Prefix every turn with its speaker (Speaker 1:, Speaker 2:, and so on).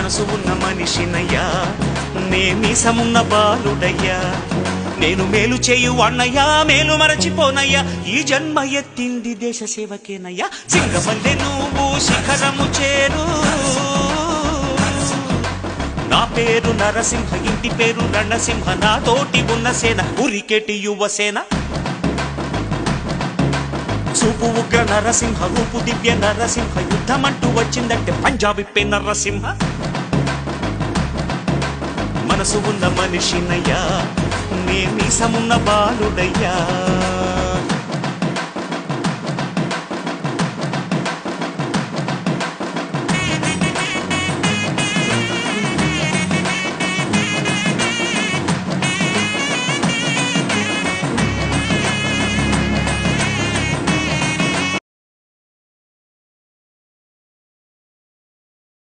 Speaker 1: మనసు ఉన్న మనిషినయ్యా, నే మీసమున్న బాలుడయ్యా. నేను మేలు చేయు అన్నయ్యా, మేలు మరచిపోనయ్యా, ఈ జన్మ ఎత్తింది దేశ సేవకేనయ్యా. సింగమల్లె నువ్వు శిఖరము చేరు, నా పేరు నరసింహ, ఇంటి పేరు రణసింహ, నా తోటి ఉన్న సేన ఉరికెటి యువసేన. చూపు ఉగ్ర నరసింహ, రూపు దివ్య నరసింహ, యుద్ధమంటూ వచ్చిందంటే పంజాబీ పే నరసింహ. మనసు ఉన్న మనిషినయ్యా, నే మీసమున్న బాలుడయ్యా.